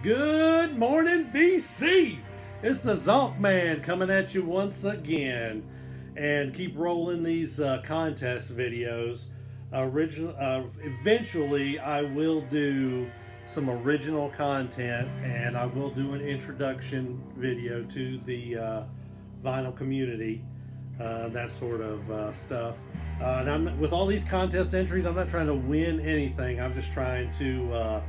Good morning, VC. It's the Zonkman coming at you once again, and keep rolling these contest videos. Eventually, I will do some original content, and I will do an introduction video to the vinyl community, that sort of stuff. And with all these contest entries, I'm not trying to win anything. I'm just trying to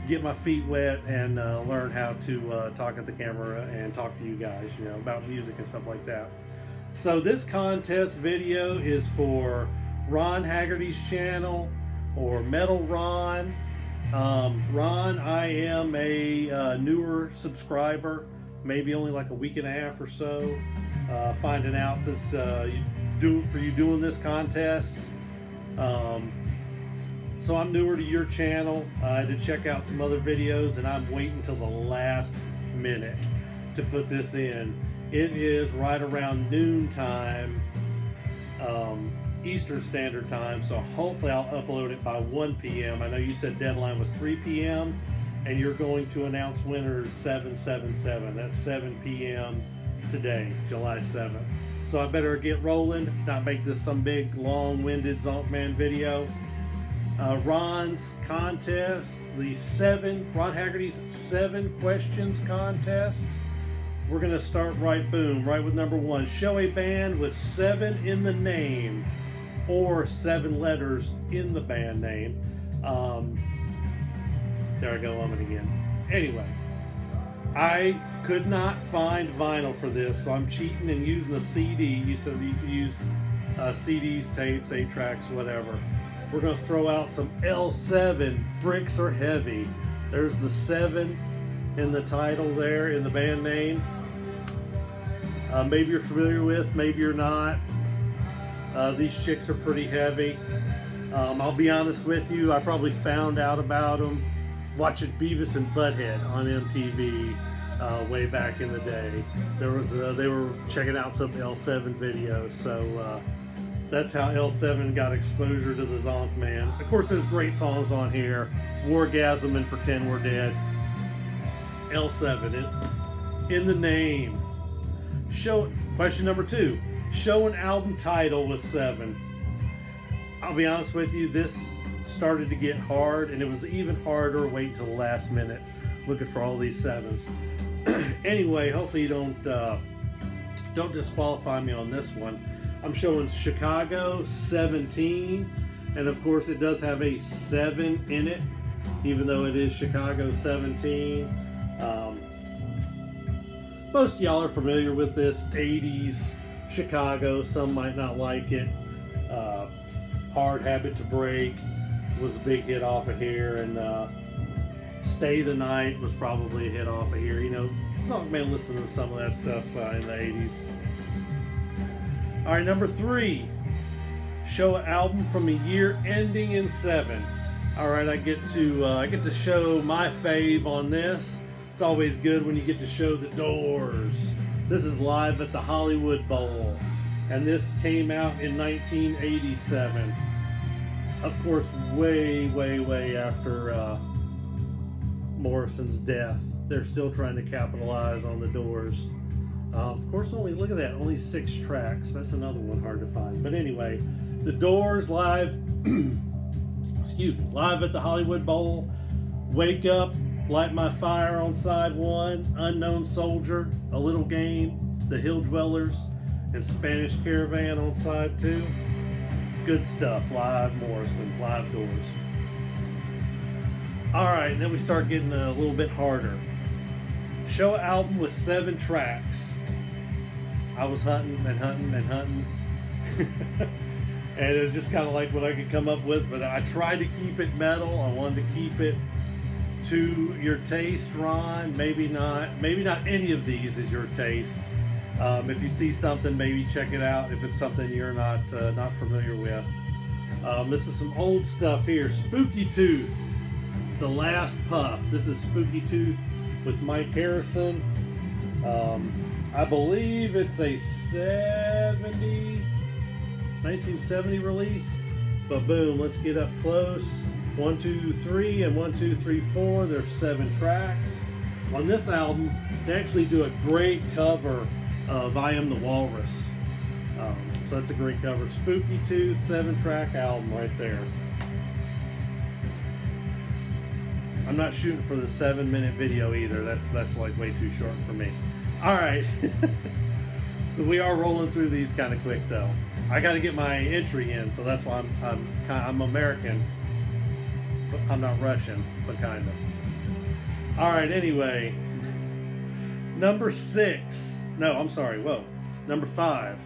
get my feet wet and learn how to talk at the camera and talk to you guys, about music and stuff like that. So this contest video is for Ron Haggerty's channel, or Metal Ron. Ron, I am a newer subscriber, maybe only like a week and a half or so, finding out since you doing this contest. So I'm newer to your channel. I had to check out some other videos, and I'm waiting until the last minute to put this in. It is right around noon time, Eastern Standard Time, so hopefully I'll upload it by 1 p.m. I know you said deadline was 3 p.m. and you're going to announce winners 7/7/7. That's 7 p.m. today, July 7th. So I better get rolling, not make this some big long-winded Zonkman video. Ron's contest, Ron Haggerty's 7 questions contest. We're gonna start right with number 1. Show a band with 7 in the name, or 7 letters in the band name. There I go, umming again. Anyway, I could not find vinyl for this, so I'm cheating and using a CD. You said you could use CDs, tapes, 8 tracks, whatever. We're going to throw out some L7, Bricks Are Heavy. There's the 7 in the title there, in the band name. Maybe you're familiar with, maybe you're not. These chicks are pretty heavy. I'll be honest with you, I probably found out about them watching Beavis and Butthead on MTV way back in the day. They were checking out some L7 videos, so that's how L7 got exposure to the Zonkman. Of course, there's great songs on here. Wargasm and Pretend We're Dead. L7, in the name. Question number 2. Show an album title with 7. I'll be honest with you, this started to get hard, and it was even harder waiting till the last minute looking for all these 7s. Anyway, hopefully you don't disqualify me on this one. I'm showing Chicago 17, and of course it does have a 7 in it, even though it is Chicago 17. Most of y'all are familiar with this 80s Chicago. Some might not like it. Hard Habit to Break was a big hit off of here, and Stay the Night was probably a hit off of here. Zonkman listened to some of that stuff in the 80s. All right, number 3. Show an album from a year ending in 7. All right, I get to show my fave on this. It's always good when you get to show the Doors. This is Live at the Hollywood Bowl, and this came out in 1987. Of course, way after Morrison's death. They're still trying to capitalize on the Doors. Of course, look at that, only 6 tracks. That's another one hard to find. But anyway, the Doors live, Live at the Hollywood Bowl, Wake Up, Light My Fire on side 1, Unknown Soldier, A Little Game, The Hill Dwellers, and Spanish Caravan on side 2. Good stuff, live Morrison, live Doors. All right, then we start getting a little bit harder. Show an album with 7 tracks. I was hunting, and it was just kind of like what I could come up with, but I tried to keep it metal. I wanted to keep it to your taste, Ron. Maybe not any of these is your taste. If you see something, maybe check it out if it's something you're not familiar with. This is some old stuff here. Spooky Tooth, The Last Puff. This is Spooky Tooth with Mike Harrison. I believe it's a 1970 release, but boom, let's get up close. 1, 2, 3, and 1, 2, 3, 4. There's 7 tracks. on this album, they actually do a great cover of I Am the Walrus. So that's a great cover. Spooky Tooth, 7-track album right there. I'm not shooting for the 7-minute video either. That's like way too short for me. All right. So we are rolling through these kind of quick though. I got to get my entry in, so that's why I'm American. But I'm not Russian, but kind of. All right. Anyway, number 6. No, I'm sorry. Whoa. Number 5.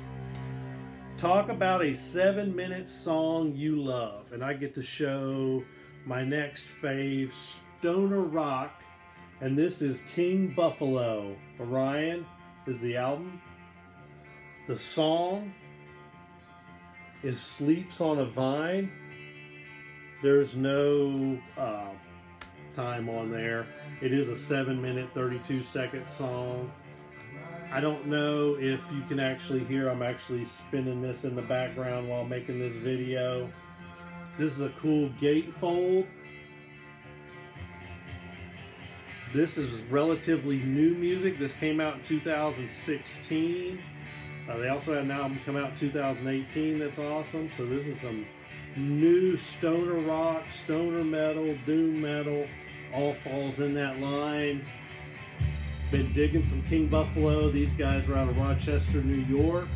Talk about a 7-minute song you love, and I get to show my next fave, stoner rock, and this is King Buffalo. Orion is the album. The song is Sleeps on a Vine. There's no time on there. It is a 7-minute, 32-second song. I don't know if you can actually hear, I'm actually spinning this in the background while making this video. This is a cool gatefold. This is relatively new music. This came out in 2016. They also had an album come out in 2018 that's awesome. So this is some new stoner rock, stoner metal, doom metal, all falls in that line. Been digging some King Buffalo. These guys are out of Rochester, New York.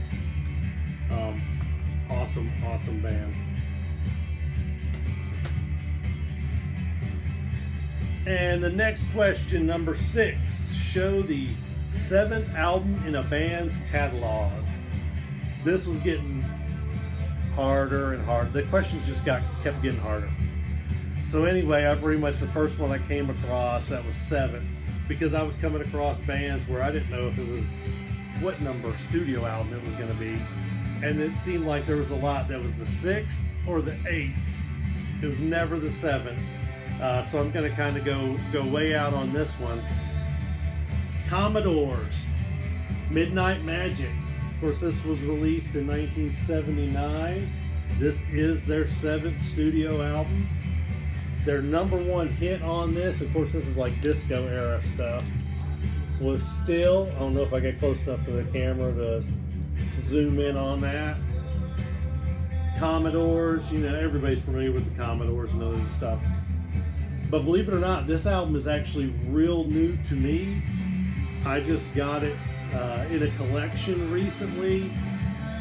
Awesome band. And the next question, number 6. Show the 7th album in a band's catalog. This was getting harder and harder. The questions just kept getting harder. So anyway, I pretty much the first one I came across, that was 7th. Because I was coming across bands where I didn't know if it was what number studio album it was going to be, and it seemed like there was a lot that was the 6th or the 8th. It was never the 7th. So I'm going to kind of go way out on this one. Commodores, Midnight Magic. Of course, this was released in 1979. This is their 7th studio album. Their number 1 hit on this, of course this is like disco era stuff, was Still. I don't know if I get close enough to the camera to zoom in on that. Commodores, you know, everybody's familiar with the Commodores and all this stuff. But believe it or not, this album is actually real new to me. I just got it in a collection recently,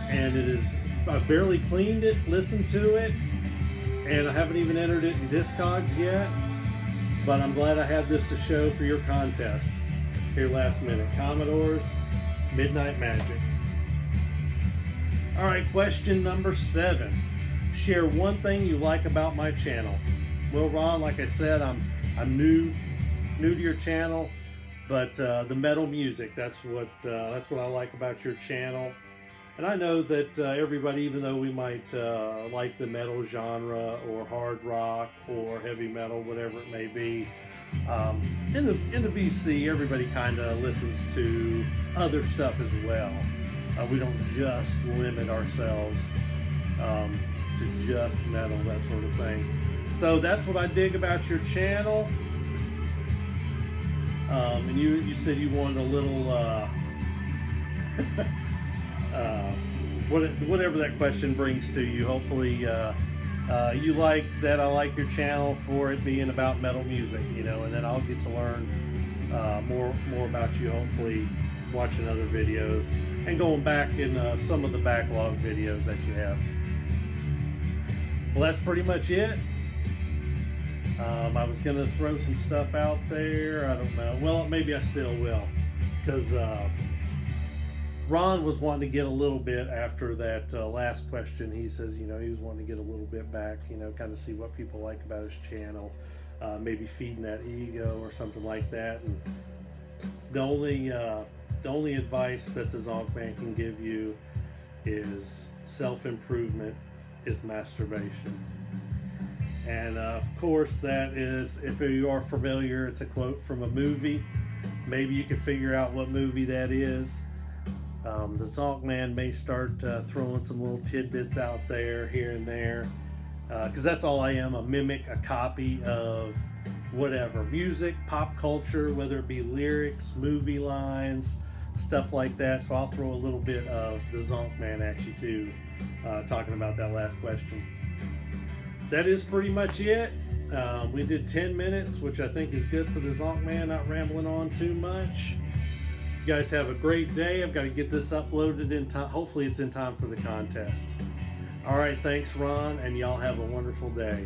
and I barely cleaned it, listened to it, and I haven't even entered it in Discogs yet, but I'm glad I have this to show for your contest here last minute. Commodores, Midnight Magic. All right, question number 7. Share one thing you like about my channel. Well, Ron, like I said, I'm new to your channel, but the metal music, that's what I like about your channel. And I know that everybody, even though we might like the metal genre or hard rock or heavy metal, whatever it may be, in the VC, everybody kind of listens to other stuff as well. We don't just limit ourselves to just metal, that sort of thing. So that's what I dig about your channel. And you said you wanted a little whatever that question brings to you. Hopefully you like that. I like your channel for it being about metal music, you know, and then I'll get to learn more about you, hopefully watching other videos and going back in some of the backlog videos that you have. Well, that's pretty much it. I was going to throw some stuff out there. I don't know. Well, maybe I still will, because Ron was wanting to get a little bit after that last question. He says, you know, he was wanting to get a little bit back, you know, kind of see what people like about his channel, maybe feeding that ego or something like that. And the only advice that the Zonkman can give you is self-improvement is masturbation. And of course, that is, if you are familiar, it's a quote from a movie. Maybe you can figure out what movie that is. The Zonkman may start throwing some little tidbits out there, here and there, because that's all I am, a mimic, a copy of whatever, music, pop culture, whether it be lyrics, movie lines, stuff like that. So I'll throw a little bit of the Zonkman at you too, talking about that last question. That is pretty much it. We did 10 minutes, which I think is good for the Zonkman, not rambling on too much. You guys have a great day. I've got to get this uploaded in time. Hopefully it's in time for the contest. All right, thanks, Ron, and y'all have a wonderful day.